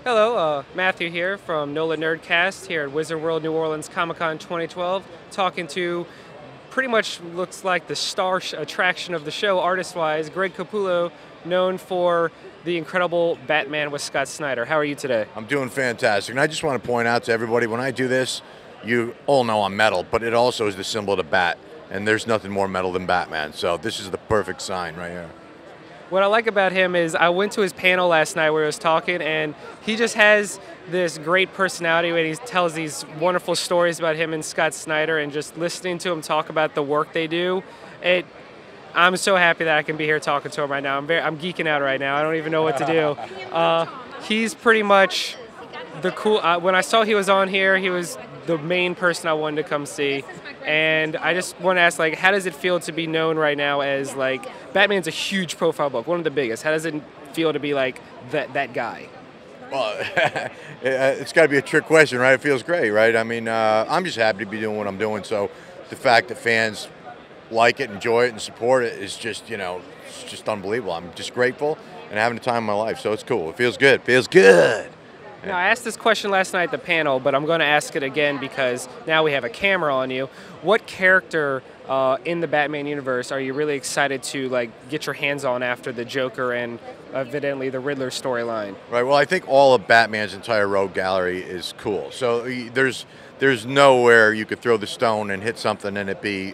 Hello, Matthew here from NOLAnerdcast here at Wizard World New Orleans Comic Con 2012, talking to pretty much looks like the star attraction of the show, artist-wise, Greg Capullo, known for the incredible Batman with Scott Snyder. How are you today? I'm doing fantastic. And I just want to point out to everybody, when I do this, you all know I'm metal, but it also is the symbol of the bat. And there's nothing more metal than Batman. So this is the perfect sign right here. What I like about him is I went to his panel last night where he was talking, and he just has this great personality when he tells these wonderful stories about him and Scott Snyder, and just listening to him talk about the work they do. I'm so happy that I can be here talking to him right now. I'm geeking out right now. I don't even know what to do. He's pretty much the cool. When I saw he was on here, he was the main person I wanted to come see. And I just want to ask, like, how does it feel to be known right now as, like, Batman's a huge profile book, one of the biggest. How does it feel to be, like, that guy? Well, it's got to be a trick question, right? It feels great, right? I mean, I'm just happy to be doing what I'm doing. So the fact that fans like it, enjoy it, and support it is just, it's just unbelievable. I'm just grateful and having the time of my life. So it's cool. It feels good. Feels good. Now, I asked this question last night at the panel, but I'm going to ask it again because now we have a camera on you. What character in the Batman universe are you really excited to get your hands on after the Joker and evidently the Riddler storyline? Right. Well, I think all of Batman's entire rogue gallery is cool. So there's nowhere you could throw the stone and hit something and it be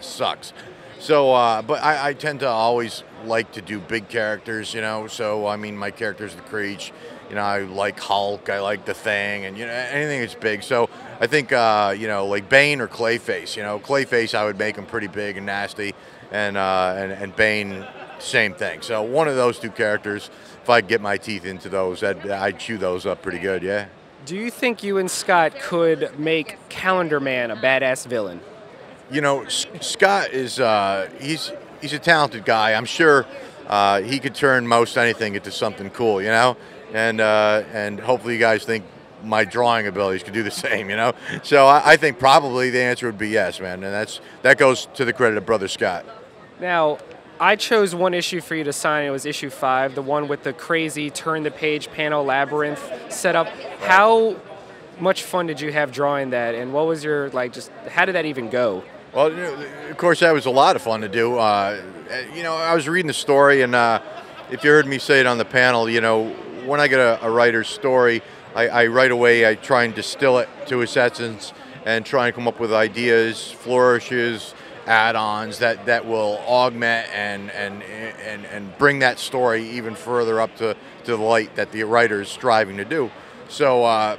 sucks. So, but I tend to always like to do big characters, So I mean, my character's the Creech. I like Hulk, I like the Thing, and anything that's big. So I think like Bane or Clayface. Clayface I would make him pretty big and nasty, and Bane same thing. So one of those two characters, if I get my teeth into those, I'd chew those up pretty good. Yeah. Do you think you and Scott could make Calendar Man a badass villain? Scott is he's a talented guy. I'm sure he could turn most anything into something cool. And hopefully you guys think my drawing abilities could do the same, So I think probably the answer would be yes, man, and that goes to the credit of Brother Scott. Now, I chose one issue for you to sign. It was issue 5, the one with the crazy turn-the-page panel labyrinth setup. How much fun did you have drawing that, and what was your, how did that even go? Well, of course, that was a lot of fun to do. I was reading the story, and if you heard me say it on the panel, when I get a writer's story, I right away I try and distill it to its essence and try and come up with ideas, flourishes, add-ons that will augment and bring that story even further up to the light that the writer is striving to do. So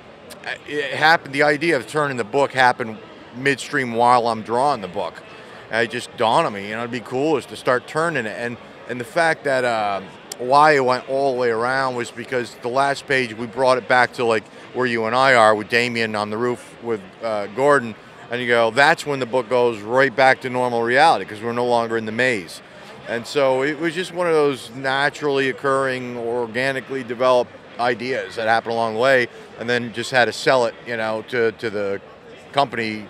it happened. The idea of turning the book happened midstream while I'm drawing the book. And it just dawned on me, it'd be cool is to start turning it, and the fact that. Why it went all the way around was because the last page we brought it back to where you and I are with Damien on the roof with Gordon, and you go, that's when the book goes right back to normal reality because we're no longer in the maze. And so it was just one of those naturally occurring, organically developed ideas that happened along the way, and then just had to sell it, to the company,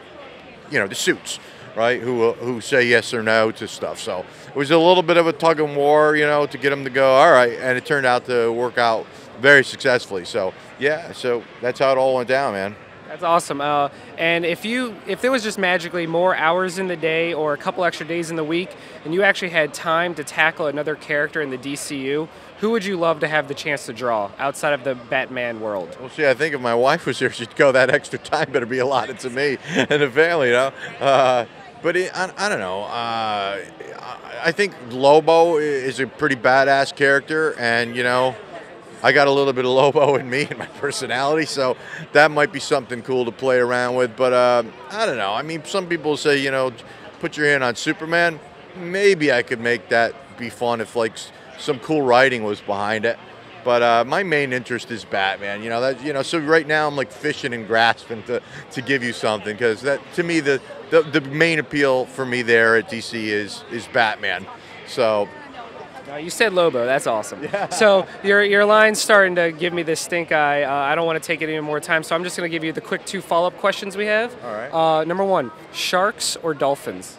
the suits. Right, who say yes or no to stuff. So it was a little bit of a tug and war, to get them to go, all right, and it turned out to work out very successfully. So yeah, so that's how it all went down, man. That's awesome. And if there was just magically more hours in the day or a couple extra days in the week, and you actually had time to tackle another character in the DCU, who would you love to have the chance to draw outside of the Batman world? Well, see, I think if my wife was here, she'd go, that extra time better be allotted to me and the family, But I don't know. I think Lobo is a pretty badass character, and I got a little bit of Lobo in me and my personality, so that might be something cool to play around with. But I don't know. I mean, some people say, put your hand on Superman. Maybe I could make that be fun if some cool writing was behind it. But my main interest is Batman. So right now I'm fishing and grasping to give you something, because that, to me, the main appeal for me there at DC is Batman. So. You said Lobo. That's awesome. Yeah. So your line's starting to give me this stink eye. I don't want to take any more time, so I'm just going to give you the quick 2 follow-up questions we have. All right. Number 1, sharks or dolphins?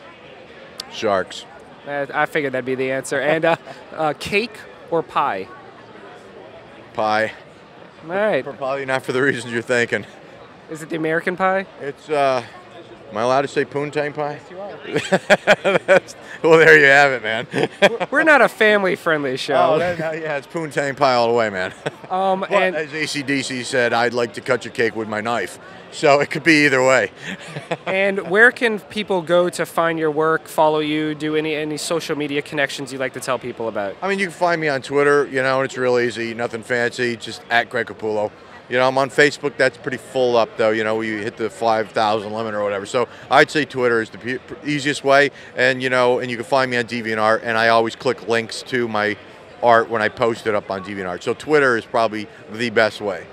Sharks. I figured that'd be the answer. And cake or pie? Pie. All right. Probably not for the reasons you're thinking. Is it the American pie? It's, am I allowed to say poontang pie? Yes, you are. Well, there you have it, man. We're not a family-friendly show. Yeah, it's poontang pie all the way, man. But And as AC/DC said, I'd like to cut your cake with my knife. So it could be either way. and where can people go to find your work, follow you, do any social media connections you'd like to tell people about? I mean, you can find me on Twitter, you know, and it's real easy, nothing fancy, just at Greg Capullo. You know, I'm on Facebook, that's pretty full up, though, you know, we hit the 5,000 limit or whatever. So I'd say Twitter is the easiest way, and, you know, and you can find me on DeviantArt, and I always click links to my art when I post it up on DeviantArt. So Twitter is probably the best way.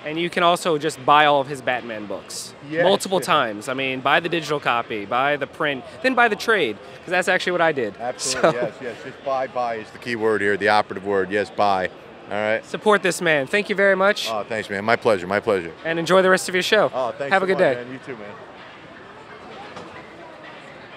And you can also just buy all of his Batman books multiple times. I mean, buy the digital copy, buy the print, then buy the trade, because that's actually what I did. Absolutely, yes. Just buy is the key word here, the operative word. Yes, buy. All right. Support this man. Thank you very much. Oh, thanks, man. My pleasure. And enjoy the rest of your show. Oh, thanks. Have a good day. Man. You too, man.